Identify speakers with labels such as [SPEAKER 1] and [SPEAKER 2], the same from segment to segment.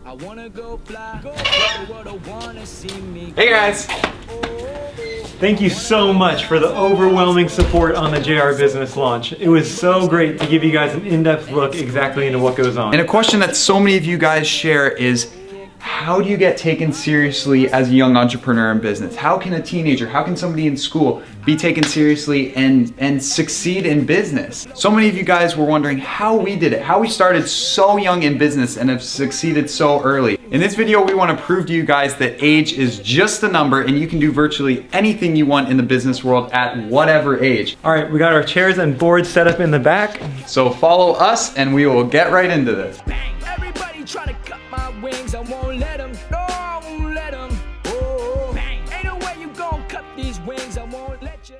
[SPEAKER 1] Hey guys! Thank you so much for the overwhelming support on the JR Business launch. It was so great to give you guys an in-depth look exactly into what goes on.
[SPEAKER 2] And a question that so many of you guys share is, how do you get taken seriously as a young entrepreneur in business? How can a teenager, how can somebody in school be taken seriously and succeed in business? So many of you guys were wondering how we did it, how we started so young in business and have succeeded so early. In this video, we want to prove to you guys that age is just a number and you can do virtually anything you want in the business world at whatever age.
[SPEAKER 1] All right, we got our chairs and boards set up in the back.
[SPEAKER 2] So follow us and we will get right into this.
[SPEAKER 3] Everybody try to cut my wings, I won't let them. No, I won't let them. Oh, ain't no way you gon' cut these wings, I won't let you.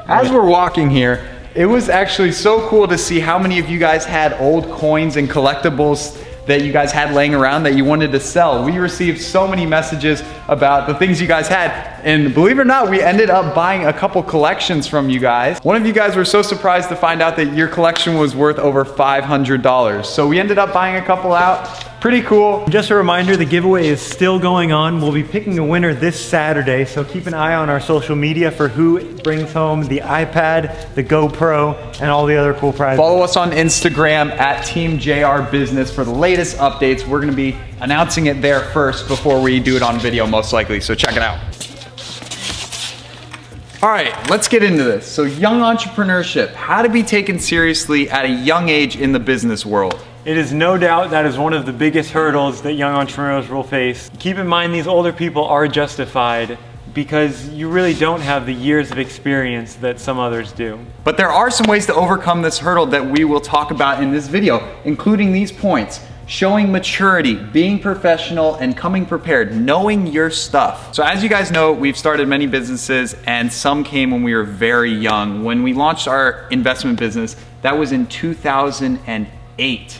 [SPEAKER 2] As we're walking here, it was actually so cool to see how many of you guys had old coins and collectibles that you guys had laying around that you wanted to sell. We received so many messages about the things you guys had, and believe it or not, we ended up buying a couple collections from you guys. One of you guys were so surprised to find out that your collection was worth over $500. So we ended up buying a couple out. Pretty cool.
[SPEAKER 1] Just a reminder, the giveaway is still going on. We'll be picking a winner this Saturday, so keep an eye on our social media for who brings home the iPad, the GoPro, and all the other cool prizes.
[SPEAKER 2] Follow us on Instagram at Team JR Business for the latest updates. We're gonna be announcing it there first before we do it on video most likely, so check it out. All right, let's get into this. So young entrepreneurship, how to be taken seriously at a young age in the business world.
[SPEAKER 1] It is no doubt that is one of the biggest hurdles that young entrepreneurs will face. Keep in mind these older people are justified because you really don't have the years of experience that some others do.
[SPEAKER 2] But there are some ways to overcome this hurdle that we will talk about in this video, including these points: showing maturity, being professional, and coming prepared, knowing your stuff. So as you guys know, we've started many businesses and some came when we were very young. When we launched our investment business, that was in 2008.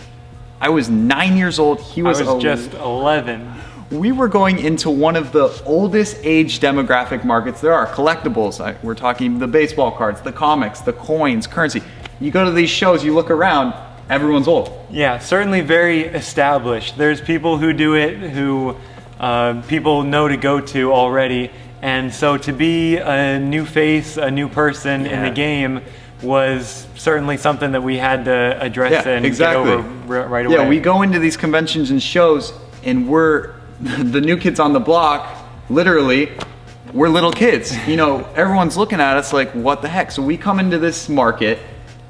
[SPEAKER 2] I was 9 years old, he was
[SPEAKER 1] just 11.
[SPEAKER 2] We were going into one of the oldest age demographic markets there are, collectibles. We're talking the baseball cards, the comics, the coins, currency. You go to these shows, you look around, everyone's old.
[SPEAKER 1] Yeah, certainly very established. There's people who do it who people know to go to already. And so to be a new face, a new person in the game was certainly something that we had to address and get over right away.
[SPEAKER 2] Yeah, we go into these conventions and shows and we're the new kids on the block, literally, we're little kids. You know, everyone's looking at us like, what the heck? So we come into this market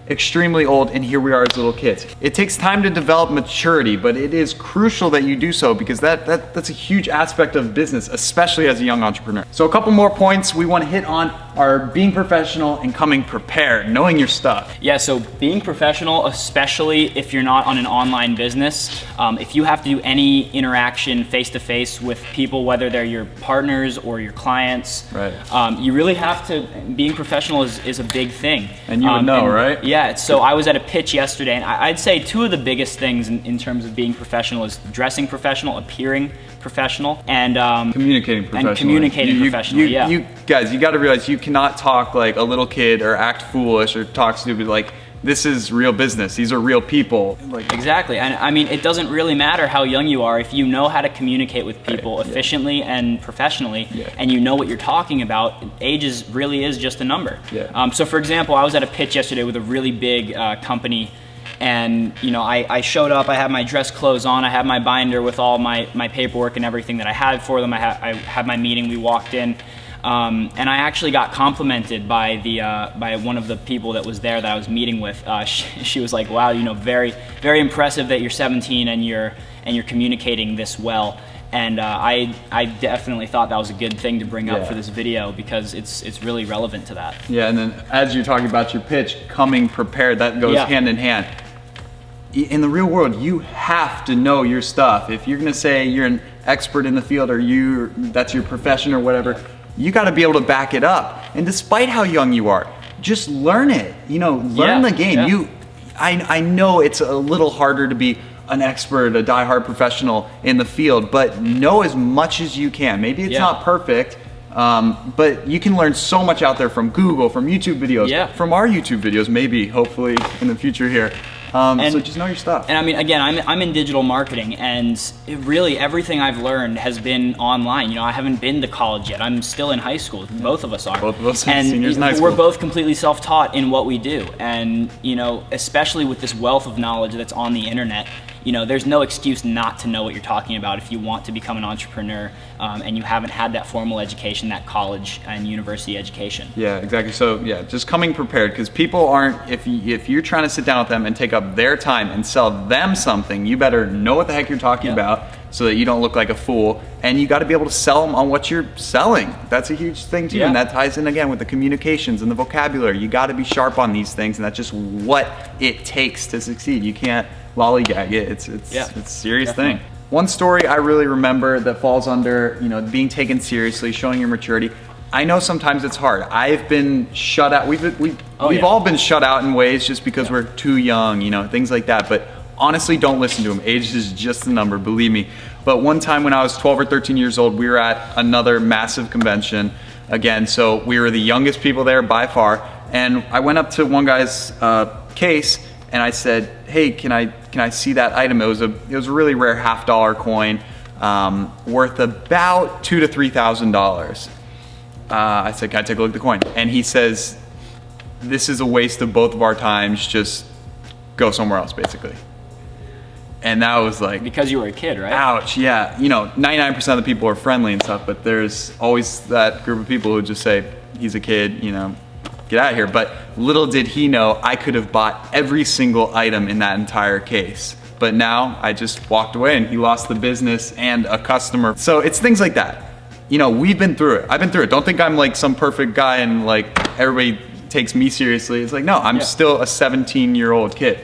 [SPEAKER 2] extremely old and here we are as little kids. It takes time to develop maturity, but it is crucial that you do so because that's a huge aspect of business, especially as a young entrepreneur. So a couple more points we want to hit on are being professional and coming prepared, knowing your stuff.
[SPEAKER 4] Yeah, so being professional, especially if you're not on an online business, if you have to do any interaction face-to-face with people, whether they're your partners or your clients,
[SPEAKER 2] right.
[SPEAKER 4] You really have to, being professional is a big thing.
[SPEAKER 2] And you would know, right?
[SPEAKER 4] Yeah, so I was at a pitch yesterday, and I'd say two of the biggest things in terms of being professional is dressing professional, appearing professional, and
[SPEAKER 2] communicating professionally.
[SPEAKER 4] And communicating professionally, yeah.
[SPEAKER 2] You guys, you gotta realize you cannot talk like a little kid or act foolish or talk stupid. Like, this is real business. These are real people. Like,
[SPEAKER 4] exactly, and I mean, it doesn't really matter how young you are if you know how to communicate with people efficiently and professionally, and you know what you're talking about. Age really is just a number.
[SPEAKER 2] Yeah.
[SPEAKER 4] So for example, I was at a pitch yesterday with a really big company, and you know, I showed up, I had my dress clothes on, I had my binder with all my paperwork and everything that I had for them. I had my meeting, we walked in. And I actually got complimented by one of the people that was there that I was meeting with. She was like, "Wow, you know, very, very impressive that you're 17 and you're communicating this well." And I definitely thought that was a good thing to bring up for this video because it's really relevant to that.
[SPEAKER 2] Yeah, and then as you're talking about your pitch, coming prepared, that goes hand in hand. In the real world, you have to know your stuff. If you're gonna say you're an expert in the field or that's your profession or whatever, you gotta be able to back it up. And despite how young you are, just learn it. You know, learn the game.
[SPEAKER 4] Yeah.
[SPEAKER 2] I know it's a little harder to be an expert, a die-hard professional in the field, but know as much as you can. Maybe it's not perfect, but you can learn so much out there from Google, from YouTube videos, from our YouTube videos, maybe, hopefully, in the future here. So just know your stuff.
[SPEAKER 4] And I mean, again, I'm in digital marketing, and really everything I've learned has been online. You know, I haven't been to college yet. I'm still in high school. Both of us are.
[SPEAKER 2] Both of us are
[SPEAKER 4] and
[SPEAKER 2] seniors in high school.
[SPEAKER 4] We're both completely self-taught in what we do. And, you know, especially with this wealth of knowledge that's on the internet, you know, there's no excuse not to know what you're talking about if you want to become an entrepreneur and you haven't had that formal education, that college and university education.
[SPEAKER 2] Yeah, exactly. So yeah, just coming prepared, because people aren't, if you're trying to sit down with them and take up their time and sell them something, you better know what the heck you're talking about so that you don't look like a fool. And you got to be able to sell them on what you're selling. That's a huge thing too.
[SPEAKER 4] Yeah.
[SPEAKER 2] And that ties in again with the communications and the vocabulary. You got to be sharp on these things, and that's just what it takes to succeed. You can't lollygag it. It's a serious thing. One story I really remember that falls under, you know, being taken seriously, showing your maturity. I know sometimes it's hard. I've been shut out. We've all been shut out in ways just because we're too young, you know, things like that. But honestly, don't listen to them. Age is just a number, believe me. But one time when I was 12 or 13 years old, we were at another massive convention again. So we were the youngest people there by far. And I went up to one guy's case and I said, "Hey, can I see that item?" It was a really rare $50 coin, worth about $2,000 to $3,000. I said, "Can I take a look at the coin?" And he says, "This is a waste of both of our times. Just go somewhere else," basically. And that was like,
[SPEAKER 4] because you were a kid, right?
[SPEAKER 2] Ouch. Yeah. You know, 99% of the people are friendly and stuff, but there's always that group of people who just say, "He's a kid, you know, get out of here." But little did he know I could have bought every single item in that entire case. But now I just walked away and he lost the business and a customer. So it's things like that. You know, we've been through it. I've been through it. Don't think I'm like some perfect guy and like everybody takes me seriously. It's like, no, I'm still a 17-year-old kid.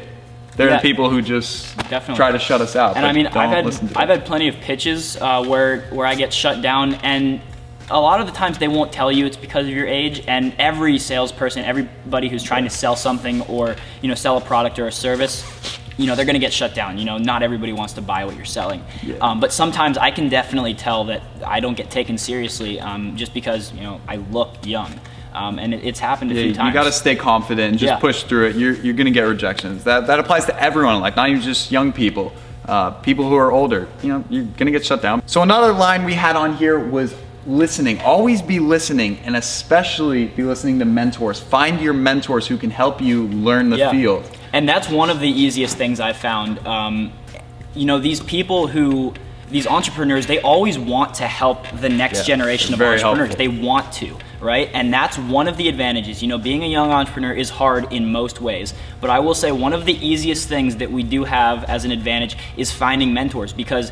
[SPEAKER 2] There are people who just try to shut us out.
[SPEAKER 4] And I mean, I've had plenty of pitches where I get shut down, and a lot of the times they won't tell you it's because of your age. And every salesperson, everybody who's trying to sell something or, you know, sell a product or a service, you know, they're going to get shut down. You know, not everybody wants to buy what you're selling. But sometimes I can definitely tell that I don't get taken seriously just because, you know, I look young. And it's happened a few times.
[SPEAKER 2] You got to stay confident and just push through it. You're going to get rejections. That applies to everyone in life, not even just young people. People who are older, you know, you're going to get shut down. So another line we had on here was listening. Always be listening, and especially be listening to mentors. Find your mentors who can help you learn the field.
[SPEAKER 4] And that's one of the easiest things I've found. You know, these entrepreneurs, they always want to help the next generation of entrepreneurs. They want to, right? And that's one of the advantages. You know, being a young entrepreneur is hard in most ways, but I will say one of the easiest things that we do have as an advantage is finding mentors, because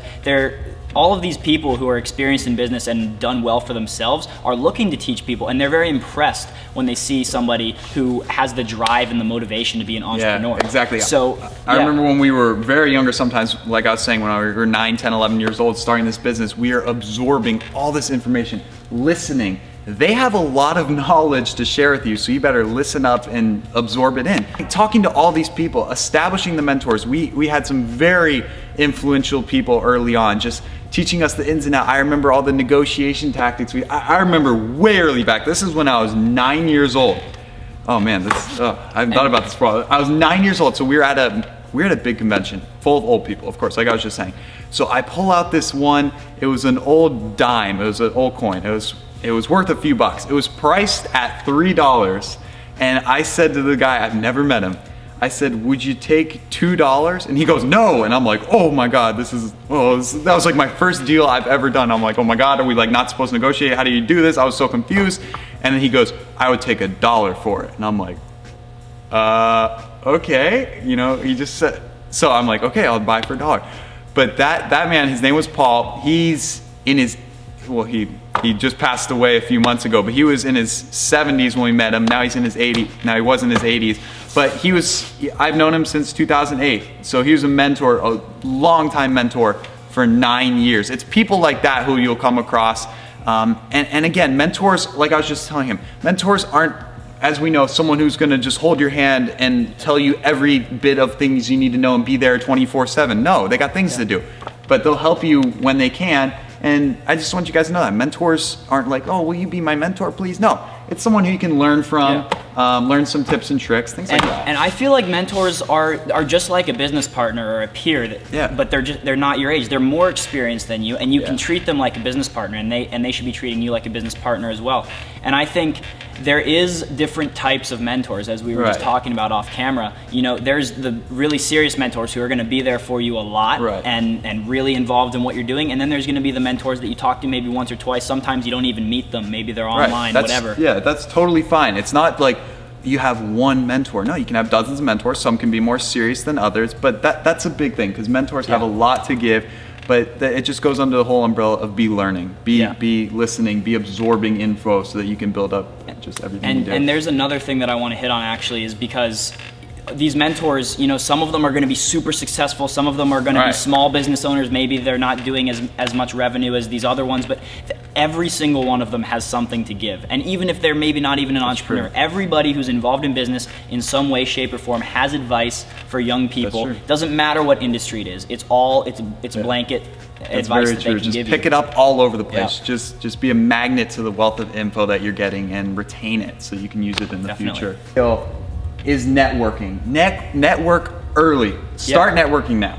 [SPEAKER 4] all of these people who are experienced in business and done well for themselves are looking to teach people, and they're very impressed when they see somebody who has the drive and the motivation to be an entrepreneur.
[SPEAKER 2] Yeah, exactly.
[SPEAKER 4] So
[SPEAKER 2] I remember when we were very younger, sometimes, like I was saying, when we were 9, 10, 11 years old, starting this business, we are absorbing all this information, listening. They have a lot of knowledge to share with you, so you better listen up and absorb it in. Talking to all these people, establishing the mentors. We had some very influential people early on, just teaching us the ins and outs. I remember all the negotiation tactics. I remember way early back. This is when I was 9 years old. Oh man, I haven't thought about this for a while. I was 9 years old, so we were at a big convention full of old people, of course, like I was just saying. So I pull out this one. It was an old dime. It was an old coin. It was worth a few bucks. It was priced at $3. And I said to the guy, I've never met him, I said, "Would you take $2? And he goes, "No." And I'm like, oh my God, that was like my first deal I've ever done. I'm like, oh my God, are we like not supposed to negotiate? How do you do this? I was so confused. And then he goes, "I would take $1 for it." And I'm like, okay. You know, he just said, so I'm like, okay, I'll buy for $1. But that man, his name was Paul. He's in his, he just passed away a few months ago, but he was in his 70s when we met him. Now he's in his 80s. Now he was in his 80s, but I've known him since 2008. So he was a mentor, a longtime mentor for 9 years. It's people like that who you'll come across. And again, mentors, like I was just telling him, mentors aren't, as we know, someone who's going to just hold your hand and tell you every bit of things you need to know and be there 24/7. No, they got things to do, but they'll help you when they can. And I just want you guys to know that mentors aren't like, "Oh, will you be my mentor, please?" No, it's someone who you can learn from learn some tips and tricks, things like that.
[SPEAKER 4] And I feel like mentors are just like a business partner or a peer, but they're not your age. They're more experienced than you, and you can treat them like a business partner, and they should be treating you like a business partner as well. And I think there is different types of mentors, as we were just talking about off camera. You know, there's the really serious mentors who are going to be there for you a lot and really involved in what you're doing, and then there's going to be the mentors that you talk to maybe once or twice. Sometimes you don't even meet them. Maybe they're online, whatever.
[SPEAKER 2] Yeah, that's totally fine. It's not like you have one mentor. No, you can have dozens of mentors. Some can be more serious than others, but that's a big thing because mentors have a lot to give. But it just goes under the whole umbrella of be learning, be listening, be absorbing info so that you can build up just everything you do.
[SPEAKER 4] And there's another thing that I want to hit on actually is because these mentors, you know, some of them are going to be super successful, some of them are going to be small business owners, maybe they're not doing as much revenue as these other ones, but every single one of them has something to give. And even if they're maybe not even an entrepreneur, everybody who's involved in business in some way, shape, or form has advice for young people. Doesn't matter what industry it is. It's blanket advice that they can give you.
[SPEAKER 2] Just pick it up all over the place. Just be a magnet to the wealth of info that you're getting and retain it so you can use it in the future. Is networking. Network early. Start networking now.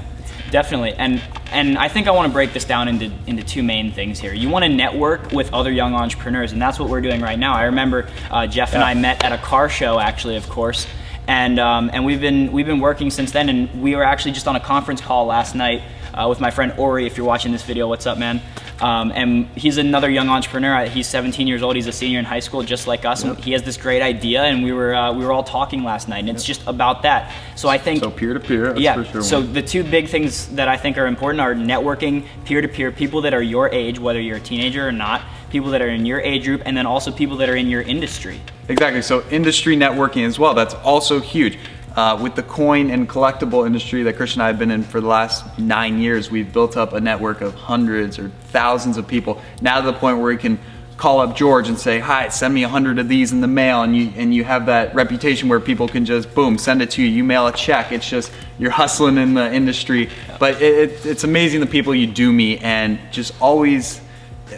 [SPEAKER 4] Definitely, and I think I want to break this down into two main things here. You want to network with other young entrepreneurs, and that's what we're doing right now. I remember Jeff and I met at a car show, actually, of course, and we've been working since then. And we were actually just on a conference call last night with my friend Ori. If you're watching this video, what's up, man? And he's another young entrepreneur. He's 17 years old. He's a senior in high school, just like us. And he has this great idea, and we were all talking last night, and it's just about that. So I think
[SPEAKER 2] peer to peer. That's for sure.
[SPEAKER 4] So the two big things that I think are important are networking, peer to peer, people that are your age, whether you're a teenager or not, people that are in your age group, and then also people that are in your industry.
[SPEAKER 2] Exactly. So industry networking as well. That's also huge. With the coin and collectible industry that Christian and I have been in for the last 9 years, we've built up a network of hundreds or thousands of people. Now to the point where we can call up George and say, "Hi, send me 100 of these in the mail," and you have that reputation where people can just boom send it to you. You mail a check. It's just you're hustling in the industry. But it's amazing the people you do meet, and just always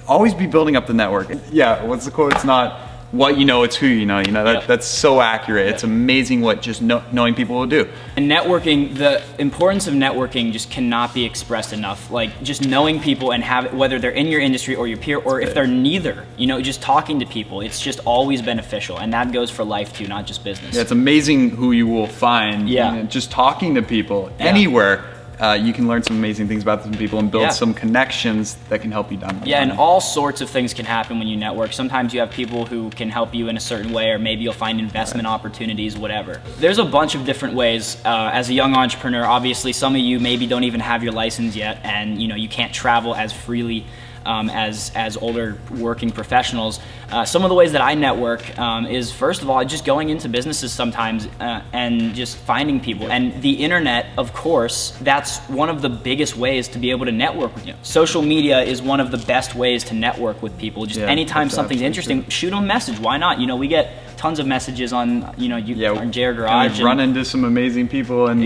[SPEAKER 2] be building up the network. Yeah, what's the quote? It's not what you know, it's who you know. You know that's so accurate. It's amazing what just knowing people will do.
[SPEAKER 4] And networking, the importance of networking just cannot be expressed enough. Like just knowing people and whether they're in your industry or your peer, or if they're neither, you know, just talking to people, it's just always beneficial, and that goes for life too, not just business.
[SPEAKER 2] Yeah, it's amazing who you will find. You know, just talking to people anywhere. You can learn some amazing things about some people and build some connections that can help you down the line.
[SPEAKER 4] Yeah, and all sorts of things can happen when you network. Sometimes you have people who can help you in a certain way, or maybe you'll find investment opportunities, whatever. There's a bunch of different ways. As a young entrepreneur, obviously some of you maybe don't even have your license yet, and you know you can't travel as freely as older working professionals. Some of the ways that I network is, first of all, just going into businesses sometimes and just finding people. And the internet, of course, that's one of the biggest ways to be able to network with you. Social media is one of the best ways to network with people. Just anytime something's interesting, shoot them a message. Why not? You know, we get tons of messages on, on JR Garage.
[SPEAKER 2] And run into some amazing people and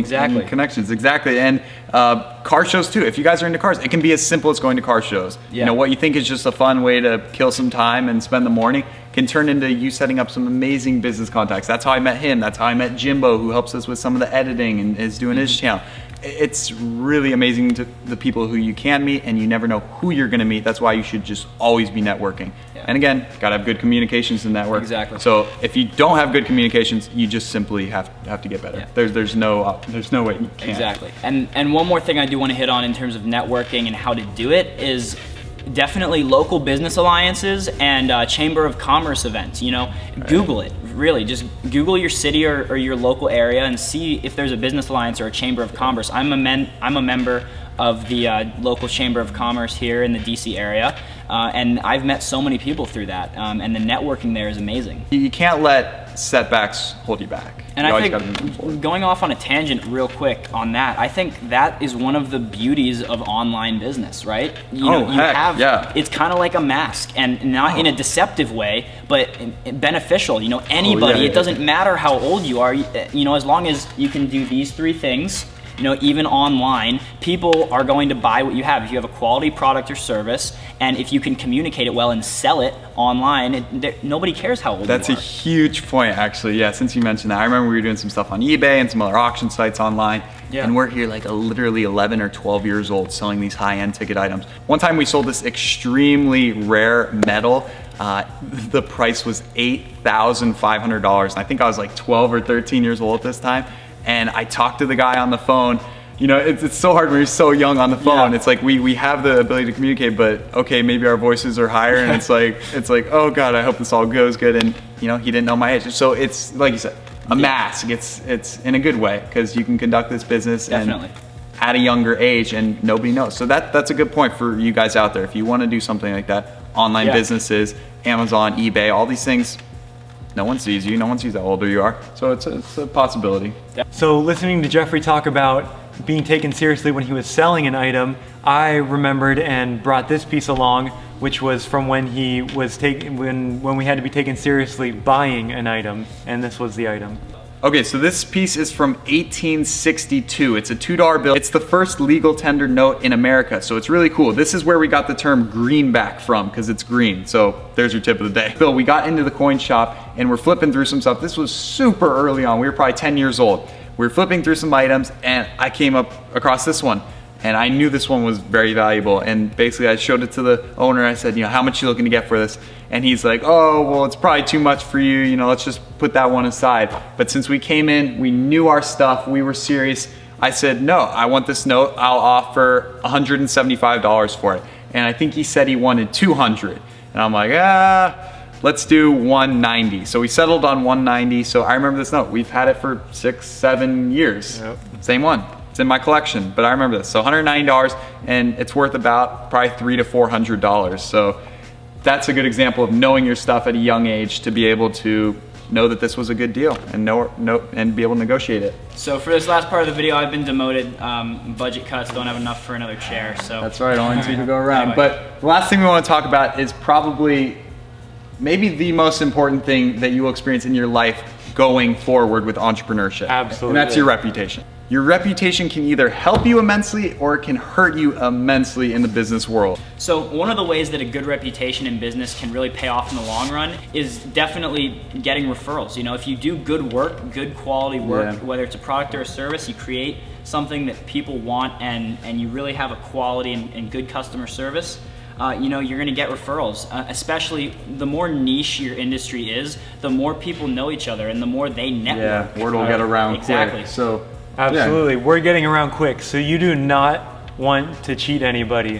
[SPEAKER 2] connections. Exactly. And car shows too. If you guys are into cars, it can be as simple as going to car shows. You know, what you think is just a fun way to kill some time and spend the morning can turn into you setting up some amazing business contacts. That's how I met him. That's how I met Jimbo, who helps us with some of the editing and is doing his channel. It's really amazing to the people who you can meet, and you never know who you're going to meet. That's why you should just always be networking. And again, gotta have good communications to network.
[SPEAKER 4] Exactly.
[SPEAKER 2] So if you don't have good communications, you just simply have to get better. There's no way you can't.
[SPEAKER 4] Exactly. And one more thing I do want to hit on in terms of networking and how to do it is definitely local business alliances and Chamber of Commerce events. You know, Google it. Really, just Google your city or your local area and see if there's a business alliance or a Chamber of Commerce. I'm a member of the local Chamber of Commerce here in the DC area, and I've met so many people through that, and the networking there is amazing.
[SPEAKER 2] You can't let setbacks hold you back.
[SPEAKER 4] And I think, going off on a tangent real quick on that, I think that is one of the beauties of online business, right? It's kind of like a mask, and not in a deceptive way, but beneficial. You know, anybody, it doesn't matter how old you are, you know, as long as you can do these three things, You know, even online, people are going to buy what you have. If you have a quality product or service, and if you can communicate it well and sell it online, nobody cares how old
[SPEAKER 2] That's
[SPEAKER 4] you
[SPEAKER 2] a
[SPEAKER 4] are.
[SPEAKER 2] huge point, actually. Yeah, since you mentioned that, I remember we were doing some stuff on eBay and some other auction sites online.
[SPEAKER 4] Yeah.
[SPEAKER 2] And we're here like literally 11 or 12 years old selling these high-end ticket items. One time we sold this extremely rare metal. The price was $8,500. And I think I was like 12 or 13 years old at this time. And I talked to the guy on the phone. You know, it's so hard when you're so young on the phone.
[SPEAKER 4] Yeah.
[SPEAKER 2] It's like we have the ability to communicate, but okay, maybe our voices are higher, and it's like, oh God, I hope this all goes good. And you know, he didn't know my age. So it's like you said, a mask. It's in a good way, because you can conduct this business
[SPEAKER 4] Definitely.
[SPEAKER 2] and at a younger age and nobody knows. So that's a good point for you guys out there. If you want to do something like that, online businesses, Amazon, eBay, all these things, no one sees you, no one sees how older you are. So it's a possibility.
[SPEAKER 1] So listening to Jeffrey talk about being taken seriously when he was selling an item, I remembered and brought this piece along, which was from when he was when we had to be taken seriously buying an item, and this was the item.
[SPEAKER 2] Okay, so this piece is from 1862. It's a $2 bill. It's the first legal tender note in America, so it's really cool. This is where we got the term greenback from, because it's green. So there's your tip of the day. Bill, we got into the coin shop and we're flipping through some stuff. This was super early on. We were probably 10 years old. We were flipping through some items and I came across this one. And I knew this one was very valuable. And basically I showed it to the owner. I said, you know, how much you looking to get for this? And he's like, oh, well, it's probably too much for you. You know, let's just put that one aside. But since we came in, we knew our stuff, we were serious. I said, no, I want this note. I'll offer $175 for it. And I think he said he wanted 200. And I'm like, let's do 190. So we settled on 190. So I remember this note. We've had it for 6-7 years.
[SPEAKER 1] Yep.
[SPEAKER 2] Same one. It's in my collection, but I remember this. So $190, and it's worth about probably $300 to $400. So that's a good example of knowing your stuff at a young age to be able to know that this was a good deal and and be able to negotiate it.
[SPEAKER 4] So for this last part of the video, I've been demoted. Budget cuts, don't have enough for another chair. So
[SPEAKER 2] That's right, only two to go around.
[SPEAKER 4] Anyway.
[SPEAKER 2] But the last thing we want to talk about is probably maybe the most important thing that you will experience in your life going forward with entrepreneurship.
[SPEAKER 1] Absolutely.
[SPEAKER 2] And that's your reputation. Your reputation can either help you immensely or it can hurt you immensely in the business world.
[SPEAKER 4] So one of the ways that a good reputation in business can really pay off in the long run is definitely getting referrals. You know, if you do good work, good quality work, whether it's a product or a service, you create something that people want and you really have a quality and good customer service, you know, you're gonna get referrals. Especially the more niche your industry is, the more people know each other and the more they network.
[SPEAKER 2] Yeah, word will get around
[SPEAKER 4] exactly.
[SPEAKER 2] quick. So
[SPEAKER 1] Absolutely. We're getting around quick, so you do not want to cheat anybody.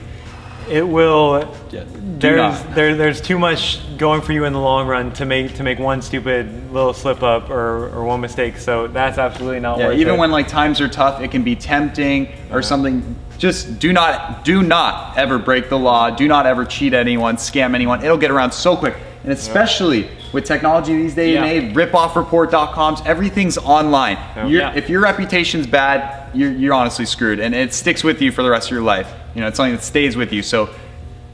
[SPEAKER 1] It will. There's too much going for you in the long run to make one stupid little slip up or one mistake. So that's absolutely not worth it.
[SPEAKER 2] even when like times are tough, it can be tempting or something. Just do not ever break the law. Do not ever cheat anyone, scam anyone. It'll get around so quick. And especially with technology these days and age, ripoffreport.coms, everything's online. If your reputation's bad, you're honestly screwed, and it sticks with you for the rest of your life. You know, it's something that stays with you. So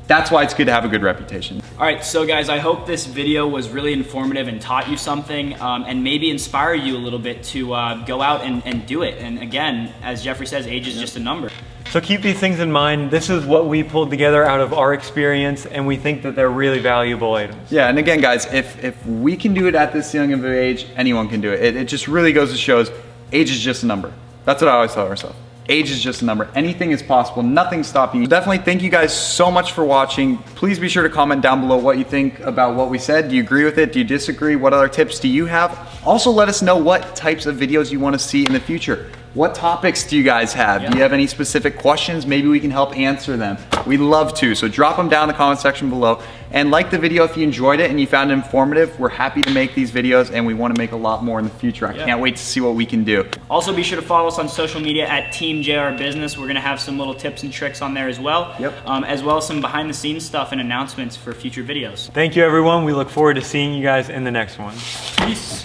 [SPEAKER 2] that's why it's good to have a good reputation.
[SPEAKER 4] All right, so guys, I hope this video was really informative and taught you something, and maybe inspire you a little bit to go out and do it. And again, as Jeffrey says, age is just a number.
[SPEAKER 1] So keep these things in mind. This is what we pulled together out of our experience, and we think that they're really valuable items.
[SPEAKER 2] Yeah, and again, guys, if we can do it at this young of an age, anyone can do it. It just really goes to show age is just a number. That's what I always tell ourselves. Age is just a number. Anything is possible. Nothing's stopping you. Definitely thank you guys so much for watching. Please be sure to comment down below what you think about what we said. Do you agree with it? Do you disagree? What other tips do you have? Also, let us know what types of videos you want to see in the future. What topics do you guys have? Do you have any specific questions? Maybe we can help answer them. We'd love to, so drop them down in the comment section below. And like the video if you enjoyed it and you found it informative. We're happy to make these videos and we want to make a lot more in the future. I can't wait to see what we can do.
[SPEAKER 4] Also, be sure to follow us on social media at Team JR Business. We're gonna have some little tips and tricks on there as well. As well as some behind the scenes stuff and announcements for future videos.
[SPEAKER 1] Thank you, everyone. We look forward to seeing you guys in the next one.
[SPEAKER 4] Peace.